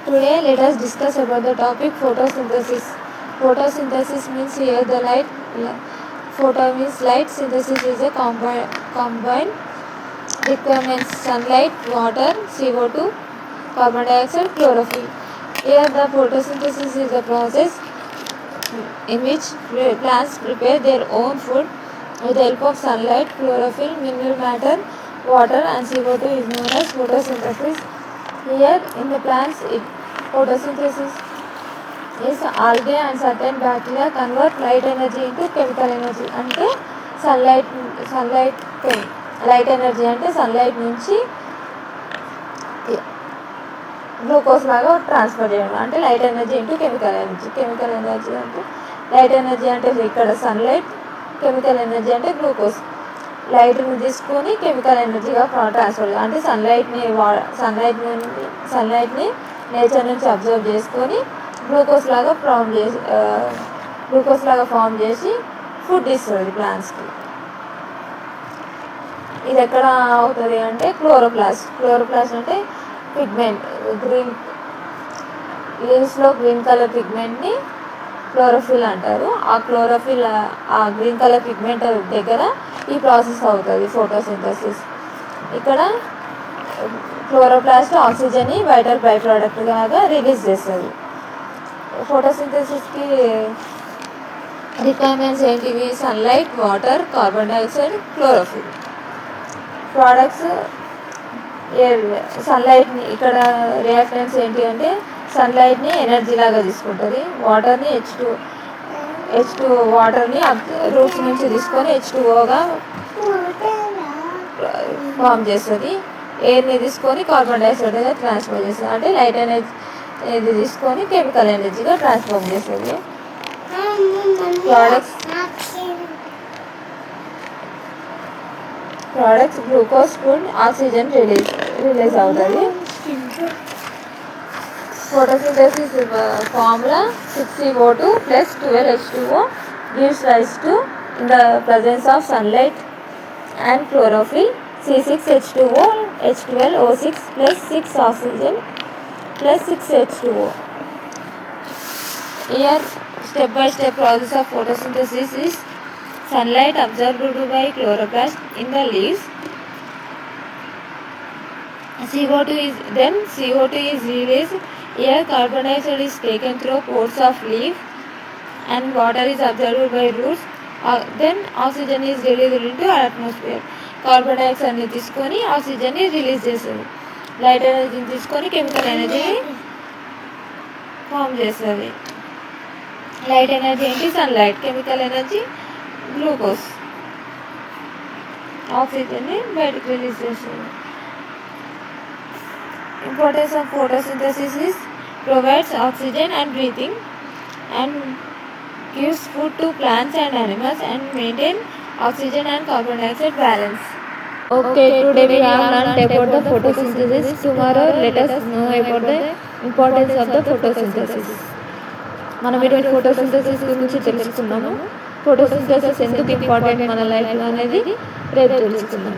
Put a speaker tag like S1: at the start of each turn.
S1: Today let us discuss about the topic photosynthesis. Photosynthesis means here the photo means light. Synthesis is a combined requirements: sunlight, water, CO2, carbon dioxide, chlorophyll. Here the photosynthesis is a process in which plants prepare their own food with the help of sunlight, chlorophyll, mineral matter, water and CO2 is known as photosynthesis. Here in the plants, photosynthesis is algae and certain bacteria convert light energy into chemical energy. అంటే light energy అంటే sunlight నుంచి glucose లాగా transfer చేయడం, అంటే light energy into chemical energy. Chemical energy అంటే light energy అంటే ఇక్కడ sunlight, chemical energy అంటే గ్లూకోజ్. లైట్ని తీసుకొని కెమికల్ ఎనర్జీగా ట్రాన్స్ఫర్, అంటే సన్లైట్ని నేచర్ నుంచి అబ్జర్వ్ చేసుకొని గ్లూకోజ్ లాగా ఫామ్ చేసి ఫుడ్ ఇస్తుంది ప్లాంట్స్కి. ఇది ఎక్కడ అవుతుంది అంటే క్లోరోప్లాస్ట్ అంటే పిగ్మెంట్, గ్రీన్ లీవ్స్లో గ్రీన్ కలర్ పిగ్మెంట్ని క్లోరోఫిల్ అంటారు. ఆ గ్రీన్ కలర్ పిగ్మెంట్ దగ్గర ఈ ప్రాసెస్ అవుతుంది ఫోటోసింథసిస్. ఇక్కడ క్లోరోప్లాస్ట్ ఆక్సిజన్ని వైటల్ బై ప్రోడక్ట్ లాగా రిలీజ్ చేస్తుంది. ఫోటోసింథసిస్కి రిక్వైర్మెంట్స్ ఏంటివి? Sunlight, water, carbon dioxide, chlorophyll. Products సన్లైట్ని, ఇక్కడ రియాక్టెంట్స్ ఏంటి అంటే సన్లైట్ని ఎనర్జీ లాగా తీసుకుంటుంది, వాటర్ని H2 వాటర్ని రూట్స్ నుంచి తీసుకొని H2Oగా ఫామ్ చేస్తుంది. ఎయిర్ని తీసుకొని కార్బన్ డైఆక్సైడ్గా ట్రాన్స్ఫర్ చేస్తుంది, అంటే లైట్ ఎనర్జీ ఇది తీసుకొని కెమికల్ ఎనర్జీగా ట్రాన్స్ఫార్మ్ చేస్తుంది. Products glucose, food, oxygen release అవుతుంది. Photosynthesis formula 6CO2 plus 12H2O gives rise to, in the presence of sunlight and chlorophyll, C6H2O, H12O6 plus 6 oxygen plus 6H2O. Here step by step process of photosynthesis is: sunlight absorbed by chloroplast in the leaves, CO2 is released. Here carbon dioxide is taken through pores of leaf and water is absorbed by roots. Then oxygen is released into atmosphere. Carbon డైఆక్సైడ్ని తీసుకొని ఆక్సిజన్ని release చేస్తుంది. Light ఎనర్జీని తీసుకొని chemical energy form చేస్తుంది. Light energy ఏంటి? Sunlight. Chemical energy glucose. ఆక్సిజన్ని బయటకు రిలీజ్ చేస్తుంది. Importance of photosynthesis is: provides oxygen and breathing and gives food to plants and animals and maintain oxygen and carbon dioxide balance.
S2: Okay, today we have learned about the photosynthesis. Tomorrow let us know about the importance of the photosynthesis. మనం ఈరోజు photosynthesis గురించి తెలుసుకున్నాము. Photosynthesis ఎందుకు important మన లైఫ్లో అనేది రేపు తెలుసుకుందాం.